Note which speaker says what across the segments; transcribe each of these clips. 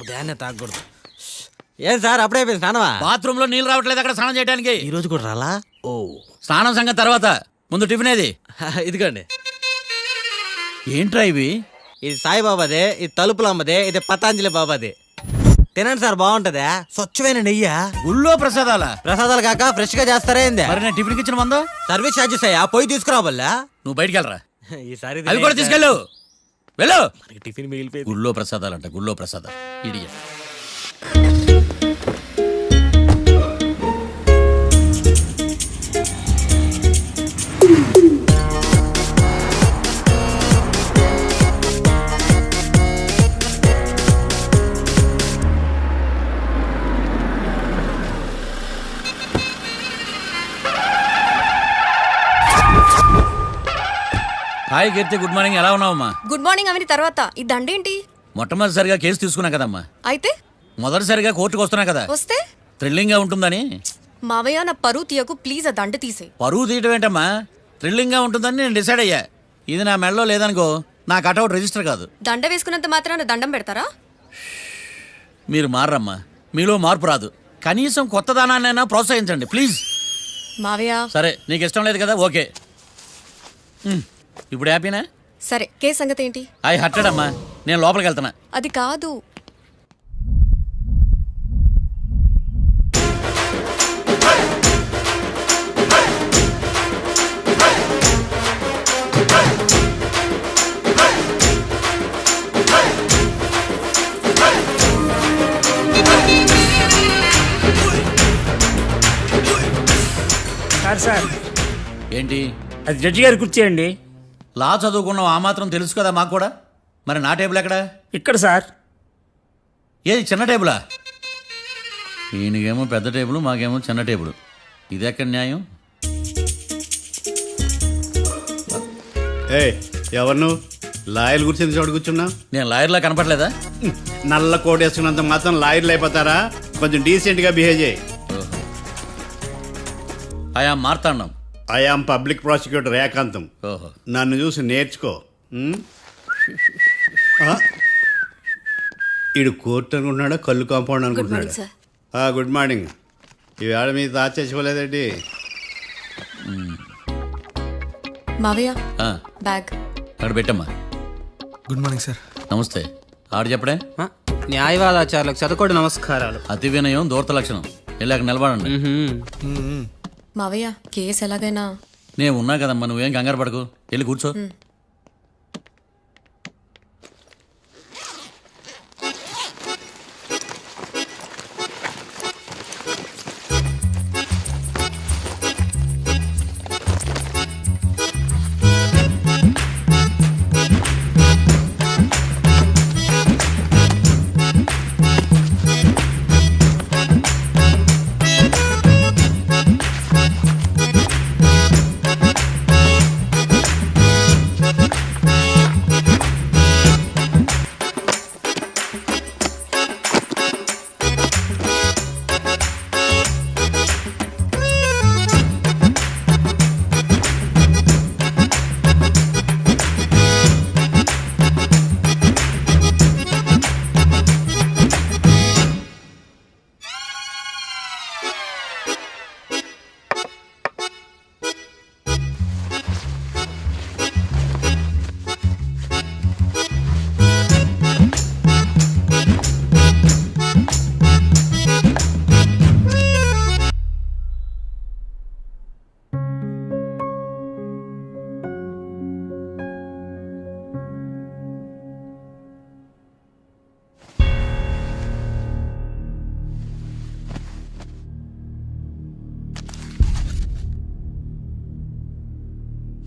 Speaker 1: ఉదయాన్నే తాగకూడదు. ఏం సార్ అప్పుడే అయిపోయింది స్నానమా?
Speaker 2: బాత్రూమ్ లో నీళ్ళు రావట్లేదు అక్కడ స్నానం చేయడానికి.
Speaker 1: ఈ రోజు కూడా రాలా? ఓ
Speaker 2: స్నానం సంగతి తర్వాత, ముందు టిఫిన్ ఏది?
Speaker 1: ఇదిగోండి.
Speaker 2: ఏంట్రా ఇవి?
Speaker 1: ఇది సాయిబాబాదే, ఇది తలుపులమ్మదే, ఇది పతాంజలి బాబాదే. తినండి సార్, బాగుంటదా? స్వచ్ఛమైన నెయ్యా.
Speaker 2: గుళ్ళో ప్రసాదాలా?
Speaker 1: ప్రసాదాలు కాక ఫ్రెష్ గా చేస్తారా ఏంది?
Speaker 2: మరి నేను టిఫిన్ ఇచ్చిన మందో
Speaker 1: సర్వీస్ ఛార్జెస్ అయ్యా, పోయి తీసుకురావాలా?
Speaker 2: నువ్వు బయటికి వెళ్ళరా.
Speaker 1: ఈసారి
Speaker 2: అవి కూడా తీసుకెళ్ళు, వెళ్ళు.
Speaker 1: టిఫిన్ మిగిలిపోయింది.
Speaker 2: గుళ్ళో ప్రసాదాలంట, గుళ్ళో ప్రసాదాలు. ఇడియ హాయ్ కీర్తి, గుడ్ మార్నింగ్. ఎలా ఉన్నావమ్మా?
Speaker 3: గుడ్ మార్నింగ్ అవని తర్వాత ఈ దండేంటి?
Speaker 2: మొట్టమొదటిసారిగా కేసు తీసుకున్నా కదమ్మా.
Speaker 3: అయితే
Speaker 2: మొదటిసారిగా కోర్టుకు వస్తున్నా కదా,
Speaker 3: వస్తే
Speaker 2: థ్రిల్లింగ్ గా ఉంటుందని.
Speaker 3: మావయ్య నా పరువు తీయకు ప్లీజ్, ఆ దండ తీసే.
Speaker 2: పరువు తీయటం ఏంటమ్మా, థ్రిల్లింగ్ గా ఉంటుందని నేను డిసైడ్ అయ్యా. ఇది నా మెడలో లేదనుకో, నా కటౌట్ రిజిస్టర్ కాదు.
Speaker 3: దండ వేసుకున్నంత మాత్రాన దండం పెడతారా?
Speaker 2: మీరు మారమ్మా, మీలో మార్పు రాదు. కనీసం కొత్త దానాన్నైనా ప్రోత్సహించండి ప్లీజ్.
Speaker 3: మావయ్య
Speaker 2: సరే, నీకు ఇష్టం లేదు కదా, ఓకే. ఇప్పుడు హ్యాపీనా?
Speaker 3: సరే, కేసు సంగతి ఏంటి?
Speaker 2: ఐ హర్టెడ్ అమ్మా, నేను లోపలికి వెళ్తున్నా.
Speaker 3: అది కాదు.
Speaker 4: సార్
Speaker 2: ఏంటి?
Speaker 4: అది జడ్జి గారి కుర్చీ అండి.
Speaker 2: లా చదువుకున్నావు, ఆ మాత్రం తెలుసు కదా మాకు కూడా. మరి నా టేబుల్ ఎక్కడ?
Speaker 4: ఇక్కడ సార్.
Speaker 2: ఏది చిన్న టేబులా? ఈయనకేమో పెద్ద టేబుల్, మాకేమో చిన్న టేబుల్. ఇది ఎక్కడ న్యాయం?
Speaker 5: ఎవరు నువ్వు? లాయర్లు కూర్చొని చోటు కూర్చున్నా?
Speaker 2: నేను లాయర్లా కనపడలేదా?
Speaker 5: నల్ల కోట్ వేసుకున్నంత మాత్రం లాయర్లు అయిపోతారా? కొంచెం డీసెంట్గా బిహేవ్ చేయి.
Speaker 2: ఆయా మార్తాండం.
Speaker 5: ఐఆమ్ పబ్లిక్ ప్రాసిక్యూటర్ ఏకాంతం.
Speaker 2: ఓహో,
Speaker 5: నన్ను చూసి నేర్చుకో. ఈడు కోర్టు అనుకుంటున్నాడా, కళ్ళు కాంపౌండ్ అనుకుంటున్నాడా? Good morning. ఈవేళ మీ తాత చచ్చిపోలేదండి.
Speaker 3: మావయ్య
Speaker 2: ఆ,
Speaker 3: బ్యాగ్
Speaker 2: అక్కడ పెట్టమ్మా.
Speaker 6: Good morning sir.
Speaker 2: నమస్తే. ఆడు చెప్పడే.
Speaker 4: న్యాయవాదాచారులకు చదువుకోండి నమస్కారాలు.
Speaker 2: అతి వినయం దూరత లక్షణం. ఇలాగ నిలబడండి.
Speaker 3: మావయ్య కేసు ఎలాగైనా.
Speaker 2: నేను ఉన్నా కదమ్మా, నువ్వేం కంగారు పడకు, వెళ్ళి కూర్చో.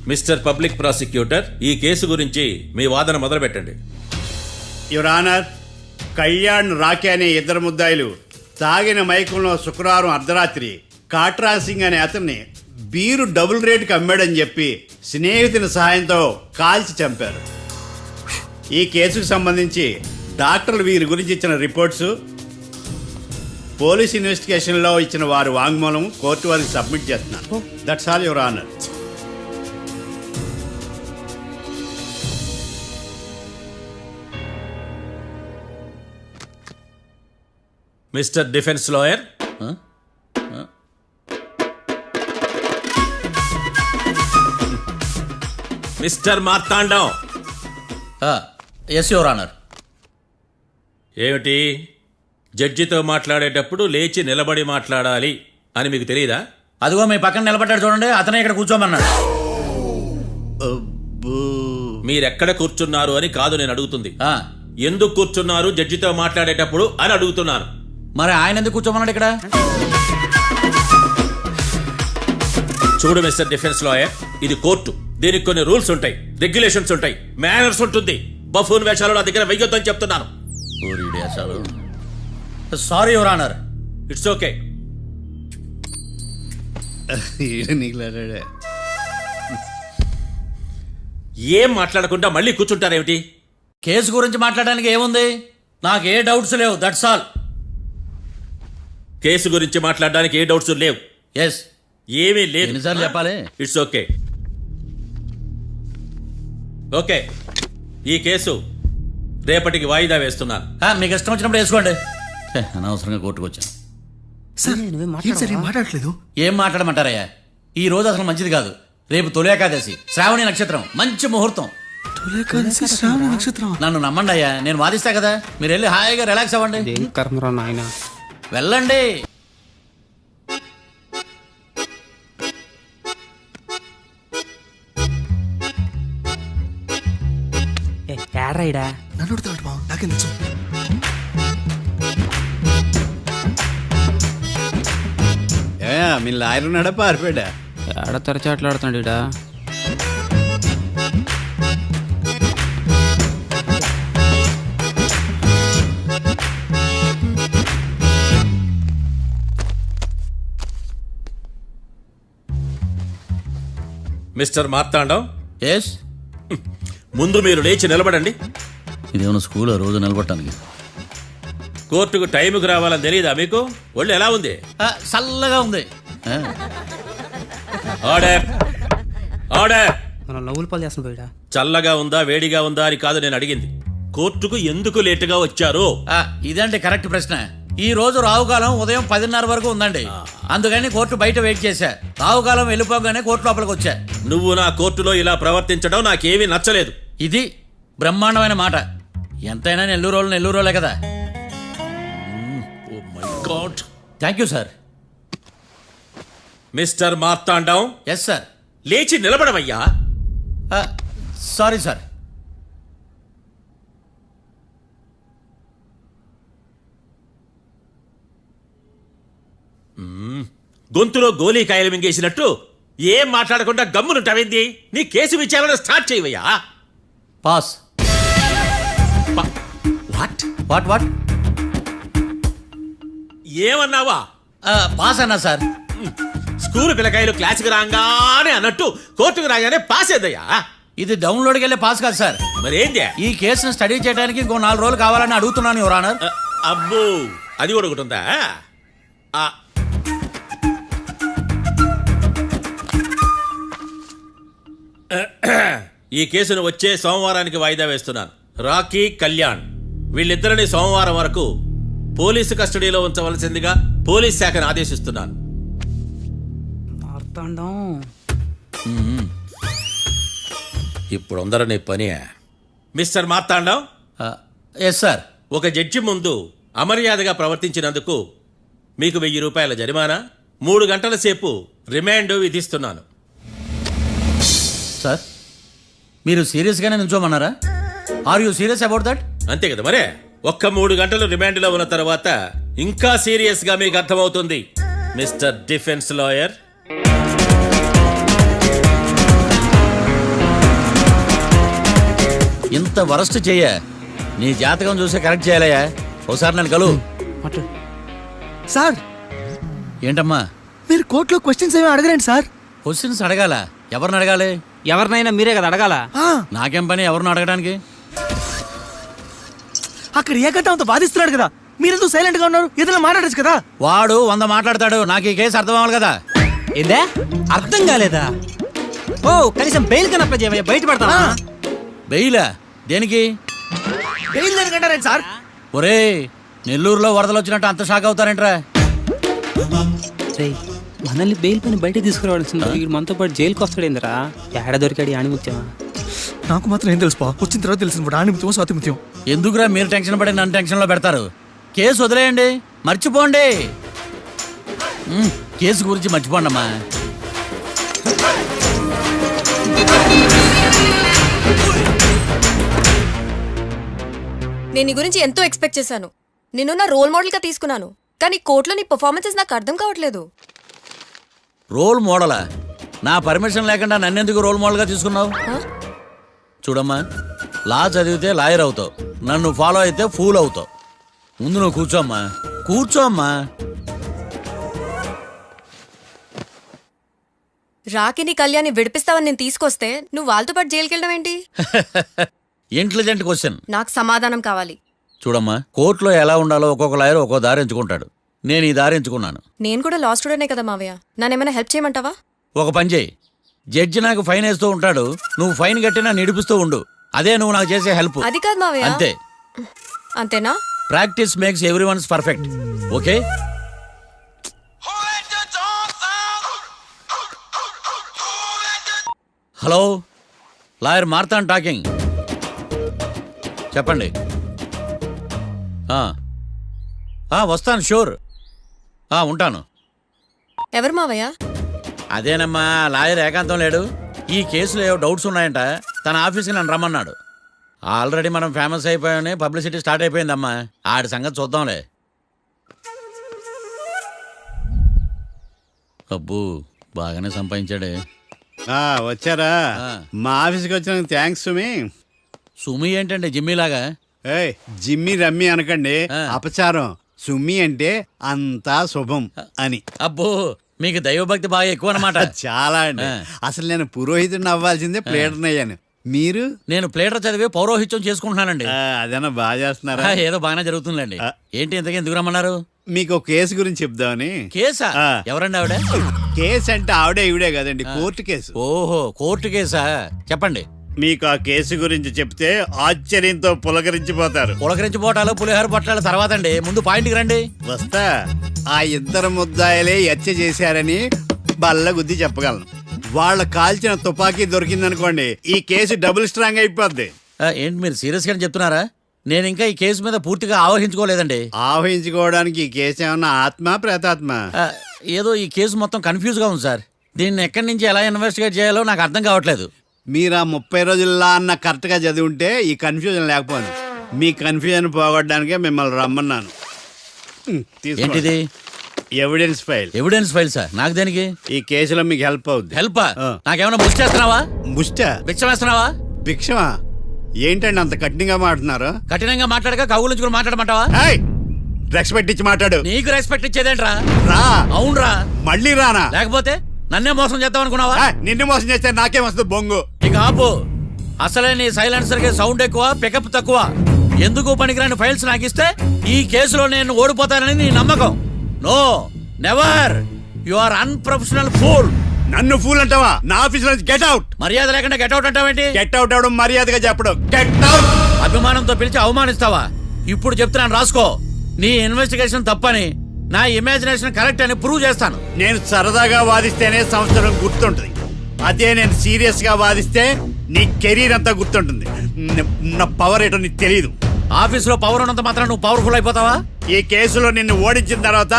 Speaker 7: మిస్టర్ పబ్లిక్ ప్రాసిక్యూటర్, ఈ కేసు గురించి మీ వాదన మొదలు పెట్టండి.
Speaker 5: యువర్ ఆనర్, కళ్యాణ్ రాకే అనే ఇద్దరు ముద్దాయిలు తాగిన మైకంలో శుక్రవారం అర్ధరాత్రి కాట్రా సింగ్ అనే అతన్ని బీరు డబుల్ రేటుకి అమ్మాడని చెప్పి స్నేహితుని సహాయంతో కాల్చి చంపారు. ఈ కేసుకు సంబంధించి డాక్టర్లు వీరి గురించి ఇచ్చిన రిపోర్ట్స్, పోలీస్ ఇన్వెస్టిగేషన్లో ఇచ్చిన వారి వాంగ్మూలం కోర్టు వారికి సబ్మిట్ చేస్తున్నారు. That's all your honour.
Speaker 7: Mister defence lawyer, mister Marthandam.
Speaker 2: Yes your honour.
Speaker 7: ఏమిటి, జడ్జితో మాట్లాడేటప్పుడు లేచి నిలబడి మాట్లాడాలి అని మీకు తెలియదా?
Speaker 2: అదిగో మీ పక్కన నిలబడ్డాడు చూడండి, అతనే ఇక్కడ కూర్చోమన్నాడు.
Speaker 7: మీరెక్కడ కూర్చున్నారు అని కాదు నేను అడుగుతుంది. ఎందుకు కూర్చున్నారు జడ్జితో మాట్లాడేటప్పుడు అని అడుగుతున్నాను.
Speaker 2: మరి ఆయన ఎందుకు కూర్చోమన్నాడు ఇక్కడ?
Speaker 7: చూడు మిస్టర్ డిఫెన్స్ లాయర్, ఇది కోర్టు. దీనికి కొన్ని రూల్స్ ఉంటాయి, రెగ్యులేషన్స్ ఉంటాయి, మేనర్స్ ఉంటుంది. బఫూన్ వేషాలు నా దగ్గర వెయ్యొద్దని చెప్తున్నాను.
Speaker 2: Sorry your honour.
Speaker 7: It's okay. ఏం మాట్లాడకుండా మళ్ళీ కూర్చుంటారేమిటి?
Speaker 2: కేసు గురించి మాట్లాడడానికి ఏముంది? నాకు ఏ డౌట్స్ లేవు, దట్స్ ఆల్.
Speaker 7: కేసు గురించి మాట్లాడడానికి ఏ డౌట్స్ లేవు?
Speaker 2: ఎస్.
Speaker 7: ఏమీ లేదు.
Speaker 2: ఎన్నిసార్లు చెప్పాలి?
Speaker 7: It's okay. ఓకే, ఈ కేసు రేపటికి వాయిదా వేస్తున్నాను.
Speaker 2: మీకు ఇష్టం వచ్చినప్పుడు వేసుకోండి. అనవసరంగా కోర్టుకు వచ్చాను.
Speaker 6: సార్ ఏంటి సార్ ఏం మాట్లాడట్లేదు?
Speaker 2: ఏం మాట్లాడమంటారయ్యా? ఈ రోజు అసలు మంచిది కాదు. రేపు తొలి ఏకాదశి, శ్రావణి నక్షత్రం, మంచి ముహూర్తం.
Speaker 6: తొలేకాదశి శ్రావణ నక్షత్రం.
Speaker 2: నన్ను నమ్మండి అయ్యా, నేను వాదిస్తా కదా. మీరు వెళ్ళి హాయిగా రిలాక్స్ అవ్వండి.
Speaker 4: ఏం కర్మరా నాయన.
Speaker 2: వెళ్ళండి.
Speaker 4: ఏడ్రైడా
Speaker 6: నన్ను అడుగుతాడు బావ, నాకేం తెలుసు?
Speaker 5: మీ లాయర్ ఉన్నాడా పారిపోయాడా?
Speaker 4: ఏడ తెరచాట్లాడుతున్నాడు ఇడా.
Speaker 7: Mister Marthandam,
Speaker 2: yes.
Speaker 7: ముందు మీరు లేచి నిలబడండి.
Speaker 2: ఇదేమన్నా స్కూల్ రోజు నిలబడటానికి?
Speaker 7: కోర్టుకు టైంకి రావాలని తెలియదా మీకు? ఒళ్ళు ఎలా ఉంది?
Speaker 2: చల్లగా ఉంది.
Speaker 7: Order, order.
Speaker 4: మనం నవ్వులు పాలు చేస్తున్నాం పోయిడా.
Speaker 7: చల్లగా ఉందా వేడిగా ఉందా అని కాదు నేను అడిగింది. కోర్టుకు ఎందుకు లేటుగా వచ్చారు?
Speaker 2: ఇదంటే కరెక్ట్ ప్రశ్న. ఈ రోజు రావుకాలం ఉదయం 10:30 వరకు ఉందండి. అందుకని కోర్టు బయట వెయిట్ చేశా. రావుకాలం వెళ్ళిపోగానే కోర్టు లోపలికి వచ్చా.
Speaker 7: నువ్వు నా కోర్టులో ఇలా ప్రవర్తించడం నాకేమీ నచ్చలేదు.
Speaker 2: ఇది బ్రహ్మాండమైన మాట. ఎంతైనా నెల్లూరులే కదా.
Speaker 7: Oh my god.
Speaker 2: Thank you sir.
Speaker 7: Mister Marthandam,
Speaker 2: yes sir.
Speaker 7: లేచి నిలబడవయ్యా.
Speaker 2: Sorry sir.
Speaker 7: గొంతులో గోలీకాయలు మింగేసినట్టు ఏం మాట్లాడకుండా గమ్మునుంటావేంది? నీ కేసు విచారణ స్టార్ట్ చేయవయ్యా.
Speaker 2: పాస్.
Speaker 7: వాట్
Speaker 2: వాట్ వాట్
Speaker 7: ఏమన్నావా?
Speaker 2: పాస్ అన్నా సార్.
Speaker 7: స్కూల్ పిల్లకాయలు క్లాసుకు రాగానే అన్నట్టు కోర్టుకు రాగానే పాస్ ఏదయ్యా?
Speaker 2: ఇది డౌన్లోడ్కి వెళ్ళే పాస్ కాదు సార్.
Speaker 7: మరేంది?
Speaker 2: ఈ కేసును స్టడీ చేయడానికి ఇంకో 4 రోజులు కావాలని అడుగుతున్నాను యువర్ ఆనర్.
Speaker 7: అబ్బో, అది కూడా ఒకటి ఉందా? ఈ కేసును వచ్చే సోమవారానికి వాయిదా వేస్తున్నాను. రాకీ, కళ్యాణ్ వీళ్ళిద్దరిని సోమవారం వరకు పోలీసు కస్టడీలో ఉంచవలసిందిగా పోలీస్ శాఖను ఆదేశిస్తున్నాను. ఇప్పుడు అందరూ పని. Mister Marthandam,
Speaker 2: yes sir.
Speaker 7: ఒక జడ్జి ముందు అమర్యాదగా ప్రవర్తించినందుకు మీకు 1000 రూపాయల జరిమానా, 3 గంటల సేపు రిమాండ్ విధిస్తున్నాను.
Speaker 2: సార్, మీరు సీరియస్గానే నిల్చోమన్నారా? Are you serious about that?
Speaker 7: అంతే కదా మరే. ఒక్క 3 గంటలు రిమాండ్లో ఉన్న తర్వాత ఇంకా సీరియస్గా మీకు అర్థమవుతుంది. మిస్టర్ డిఫెన్స్ లాయర్,
Speaker 2: ఇంత వరస్ట్ చెయ్య నీ జాతకం చూసి కరెక్ట్ చేయాలయ్యా. ఒకసారి నన్ను కలు.
Speaker 6: సార్
Speaker 2: ఏంటమ్మా?
Speaker 6: మీరు కోర్టులో క్వశ్చన్స్ ఏమీ అడగరండి సార్.
Speaker 2: క్వశ్చన్స్ అడగాల? ఎవరిని అడగాలి?
Speaker 4: ఎవరినైనా మీరే కదా అడగాల.
Speaker 2: నాకేం పని ఎవరిని అడగడానికి?
Speaker 6: అక్కడ ఏకతాంతో బాధిస్తున్నాడు కదా, మీరెందుకు సైలెంట్ గా ఉన్నారు? ఏదైనా మాట్లాడచ్చు కదా.
Speaker 2: వాడు 100 మాట్లాడతాడు. నాకు ఈ కేసు అర్థం అవ్వాలి కదా.
Speaker 4: ఏందే అర్థం కాలేదా? ఓ కనీసం బెయిల్ కన్నా అప్లై చేయవయ్యా, బయట పడతావా?
Speaker 2: బెయిలా? దేనికి?
Speaker 6: బెయిల్ దేనికంటారండి సార్?
Speaker 2: ఒరే, నెల్లూరులో వరదలు వచ్చినట్టు అంత షాక్ అవుతారేంట్రా?
Speaker 4: రేయ్ మనల్ని బెయిల్ పని బయట తీసుకురావాల్సింది వీడు మనతో పాటు జైలుకి వస్తాడేందిరా? ఏడ దొరికాడు ఆణిముత్యమా?
Speaker 6: నాకు మాత్రం ఏం తెలుసు వచ్చిన తర్వాత తెలిసిన ఆణిముత్యం స్వాతిముత్యం.
Speaker 2: ఎందుకురా మీరు టెన్షన్ పడి నన్ను టెన్షన్లో పెడతారు? కేసు వదిలేయండి, మర్చిపోండి. కేసు గురించి మర్చిపోండి అమ్మా.
Speaker 3: నేను నీ గురించి ఎంతో ఎక్స్పెక్ట్ చేశాను. నిన్ను నా రోల్ మోడల్గా తీసుకున్నాను. కానీ కోర్టులో నీ పర్ఫార్మెన్సెస్ నాకు అర్థం కావట్లేదు.
Speaker 2: రోల్ మోడలా? నా పర్మిషన్ లేకుండా నన్నెందుకు రోల్ మోడల్గా తీసుకున్నావు? చూడమ్మా, లా చదివితే లాయర్ అవుతావు, నన్ను ఫాలో అయితే ఫూల్ అవుతావు. ముందు నువ్వు కూర్చోమ్మా, కూర్చోమ్మా.
Speaker 3: రాకిని కళ్యాణ్ని విడిపిస్తావని నేను తీసుకొస్తే నువ్వు వాళ్ళతో పాటు జైలుకి వెళ్ళడం ఏంటి?
Speaker 2: Intelligent question.
Speaker 3: నాకు సమాధానం కావాలి.
Speaker 2: చూడమ్మా, కోర్టులో ఎలా ఉండాలో ఒక్కొక్క లాయర్ ఒక్కో దారి ఎంచుకుంటాడు. నేను ఈ దారి ఎంచుకున్నాను.
Speaker 3: నేను కూడా లా స్టూడెంటే కదా మావయ్య, నన్నేమైనా హెల్ప్ చేయమంటావా?
Speaker 2: ఒక పని చేయి, జడ్జి నాకు ఫైన్ వేస్తూ ఉంటాడు, నువ్వు ఫైన్ కట్టినా నిడిపిస్తూ ఉండు. అదే నువ్వు నాకు చేసే హెల్ప్.
Speaker 3: అది కాదు మావయ్య.
Speaker 2: అంతే.
Speaker 3: అంతేనా?
Speaker 2: Practice makes every once perfect. Okay. Hello, lawyer Marthan talking. చెప్పండి. వస్తాను, షూర్. ఉంటాను.
Speaker 3: ఎవరు మావయ్య?
Speaker 2: అదేనమ్మా, లాయర్ ఏకాంతం లేడు. ఈ కేసులో ఏవో డౌట్స్ ఉన్నాయంట, తన ఆఫీస్కి నన్ను రమ్మన్నాడు. ఆల్రెడీ మనం ఫేమస్ అయిపోయామని పబ్లిసిటీ స్టార్ట్ అయిపోయిందమ్మా. ఆడి సంగతి చూద్దాంలే. అబ్బు, బాగానే సంపాదించాడే.
Speaker 5: వచ్చారా?
Speaker 2: ఆ.
Speaker 5: మా ఆఫీస్కి వచ్చినందుకు థ్యాంక్స్ సుమి.
Speaker 2: సుమి ఏంటండి జిమ్మీలాగా?
Speaker 5: ఏయ్, జిమ్మి రమ్మి అనకండి,
Speaker 2: ఆ.
Speaker 5: అపచారం. సుమి అంటే అంతా శుభం అని.
Speaker 2: అబ్బో, మీకు దైవభక్తి బాగా ఎక్కువ అన్నమాట.
Speaker 5: చాలా అండి.
Speaker 2: ఆ.
Speaker 5: అసలు నేను పురోహితుడిని అవ్వాల్సిందే ప్లేటర్ని అయ్యాను. మీరు?
Speaker 2: నేను ప్లేటర్ చదివి పౌరోహిత్యం చేసుకుంటున్నానండి.
Speaker 5: అదేనా బాగా చేస్తున్నారా?
Speaker 2: ఏదో బాగానే జరుగుతుందండి.
Speaker 5: ఆ.
Speaker 2: ఏంటి ఇంతకీ ఎందుకు రమ్మన్నారు?
Speaker 5: మీకు ఒక కేసు గురించి చెప్దామని.
Speaker 2: కేసా?
Speaker 5: ఆ.
Speaker 2: ఎవరండి ఆవిడ?
Speaker 5: కేసు అంటే ఆవిడే ఈవిడే కదండి, కోర్టు కేసు.
Speaker 2: ఓహో, కోర్టు కేసా? చెప్పండి.
Speaker 5: మీకు ఆ కేసు గురించి చెప్తే ఆశ్చర్యంతో పులకరించిపోతారు.
Speaker 2: పులకరించిపోవటాలు పులిహోర పొట్టాలు తర్వాత అండి, ముందు పాయింట్కి రండి.
Speaker 5: వస్తా. ఆ ఇద్దరు ముద్దాయలే హత్య చేశారని బల్ల గుద్ది చెప్పగలను. వాళ్ళ కాల్చిన తుపాకీ దొరికిందనుకోండి, ఈ కేసు డబుల్ స్ట్రాంగ్ అయిపోద్ది.
Speaker 2: ఏంటి మీరు సీరియస్ గా చెప్తున్నారా? నేను ఇంకా ఈ కేసు మీద పూర్తిగా ఆవహించుకోలేదండి.
Speaker 5: ఆవహించుకోవడానికి ఈ కేసు ఏమన్నా ఆత్మ ప్రేతాత్మ?
Speaker 2: ఏదో ఈ కేసు మొత్తం కన్ఫ్యూజ్ గా ఉంది సార్. దీన్ని ఎక్కడి నుంచి ఎలా ఇన్వెస్టిగేట్ చేయాలో నాకు అర్థం కావట్లేదు.
Speaker 5: మీరు ఆ 30 రోజుల్లో అన్న కరెక్ట్ గా చదివి ఉంటే ఈ కన్ఫ్యూజన్ లేకపోను. మీ కన్ఫ్యూజన్ పోగొట్టడానికే మిమ్మల్ని రమ్మన్నాను. తీసుకోండి.
Speaker 2: ఏంటిది?
Speaker 5: Evidence file.
Speaker 2: Evidence file sir? నాకు దేనికి?
Speaker 5: ఈ కేసులో మీకు హెల్ప్ అవుద్ది.
Speaker 2: హెల్ప్?
Speaker 5: ఆ.
Speaker 2: నాకేమైనా ముష్టి చేస్తున్నావా?
Speaker 5: ముష్ట?
Speaker 2: భిక్షం వేస్తున్నావా?
Speaker 5: భిక్షమా? ఏంటండి అంత కఠినంగా మాట్లాడుతున్నారు?
Speaker 2: కఠినంగా మాట్లాడక కవులుంచుకుని మాట్లాడమంటావా?
Speaker 5: రెస్పెక్ట్ ఇచ్చి మాట్లాడు.
Speaker 2: నీకు రెస్పెక్ట్ ఇచ్చేదేంట్రా?
Speaker 5: రా.
Speaker 2: అవునరా?
Speaker 5: మళ్ళీ రానా?
Speaker 2: లేకపోతే నన్నే మోసం చేద్దాం అనుకున్నావా?
Speaker 5: నిన్ను మోసం చేస్తే నాకేం వస్తుంది బొంగు?
Speaker 2: ఇక ఆపు. అసలే నీ సైలెన్సర్ కి సౌండ్ ఎక్కువ, పికప్ తక్కువ. ఎందుకు పనికిరాని ఫైల్స్ నాకు ఇస్తే ఈ కేసులో నేను ఓడిపోతానని నీ నమ్మకం. No, never. You are unprofessional fool.
Speaker 5: నన్ను ఫూల్ అంటావా? నా ఆఫీస్ నుంచి గెట్ అవుట్.
Speaker 2: మర్యాద లేకుండా గెట్అవుట్ అంటావేంటి?
Speaker 5: గెట్ అవుట్ అవడం మర్యాదగా చెప్పడం. Get out.
Speaker 2: అభిమానంతో పిలిచి అవమానిస్తావా? ఇప్పుడు చెప్తున్నాను, రాసుకో. నీ ఇన్వెస్టిగేషన్ తప్పని, నా ఇమాజినేషన్ కరెక్ట్ అని ప్రూవ్ చేస్తాను.
Speaker 5: నేను సరదాగా వాదిస్తేనే సంవత్సరం గుర్తుంటుంది. అదే నేను సీరియస్ గా వాదిస్తే నీ కెరీర్ అంతా గుర్తుంటుంది. నా పవర్ ఏంటో నీకు తెలియదు.
Speaker 2: ఆఫీసులో పవర్ ఉన్నంత మాత్రం నువ్వు పవర్ఫుల్ అయిపోతావా?
Speaker 5: ఈ కేసులో నిన్ను ఓడించిన తర్వాత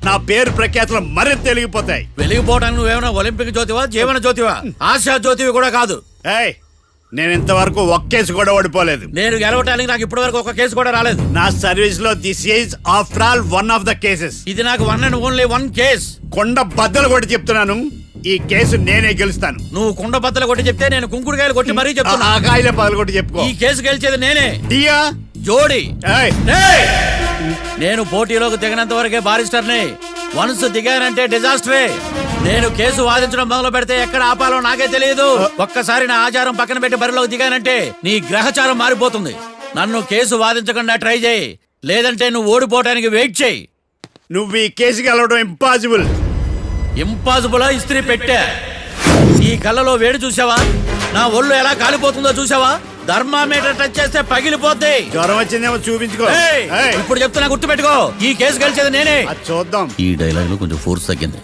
Speaker 5: నా పేరు ప్రఖ్యాతులు మరింత తెలిగిపోతాయి.
Speaker 2: వెలిగిపోవడానికి నువ్వేమైనా ఒలింపిక్ జ్యోతివా, జీవన జ్యోతివా? ఆశా జ్యోతివి కూడా కాదు.
Speaker 5: ఏయ్, నేను ఇంతవరకు ఒక్క కేసు కూడా ఓడిపోలేదు.
Speaker 2: నేను గెలవటానికి నాకు ఇప్పటి వరకు ఒక కేసు కూడా రాలేదు.
Speaker 5: నా సర్వీస్ లో this is after all one of the cases.
Speaker 2: ఇది నాకు one and only one case.
Speaker 5: కొండ బద్దలు కూడా చెప్తున్నాను, ఈ కేసు నేనే గెలుస్తాను.
Speaker 2: నువ్వు కుండ బద్దలు కొట్టి చెప్తే నేను కుంకుడుకాయలు కొట్టి మరీ చెప్తున్నా.
Speaker 5: ఆ కాయల పగలు కూడా చెప్పుకో.
Speaker 2: ఈ కేసు గెలిచేది నేనే.
Speaker 5: డియా
Speaker 2: జోడి.
Speaker 5: ఏయ్,
Speaker 2: ఏయ్! నేను పోటీలోకి దిగినంత వరకే బారిస్టర్ని. వన్స్ దిగానంటే డిజాస్టరే. నేను కేసు వాదించడం మొదలు పెడితే ఎక్కడ ఆపాలో నాకే తెలియదు. ఒక్కసారి నా ఆచారం పక్కన పెట్టి బరిలోకి దిగానంటే నీ గ్రహచారం మారిపోతుంది. నన్ను కేసు వాదించకుండా ట్రై చేయి, లేదంటే నువ్వు ఓడిపోవడానికి వెయిట్ చేయి.
Speaker 5: నువ్వు ఈ కేసు గెలవడం ఇంపాసిబుల్.
Speaker 2: ఇంపాసిబుల్ ఇస్త్రీ పెట్టా. ఈ కళ్ళలో వేడి చూసావా? నా ఒళ్ళు ఎలా కాలిపోతుందో చూసావా? థర్మామీటర్ టచ్ చేస్తే పగిలిపోద్ది.
Speaker 5: జ్వరం వచ్చిందేమో చూపించుకో.
Speaker 2: ఏయ్,
Speaker 5: ఏయ్,
Speaker 2: ఇప్పుడు చెప్తున్నా గుర్తుపెట్టుకో, ఈ కేసు గెలిచేది నేనే.
Speaker 5: అది చూద్దాం.
Speaker 2: ఈ డైలాగ్ లో కొంచెం ఫోర్స్ తగ్గింది.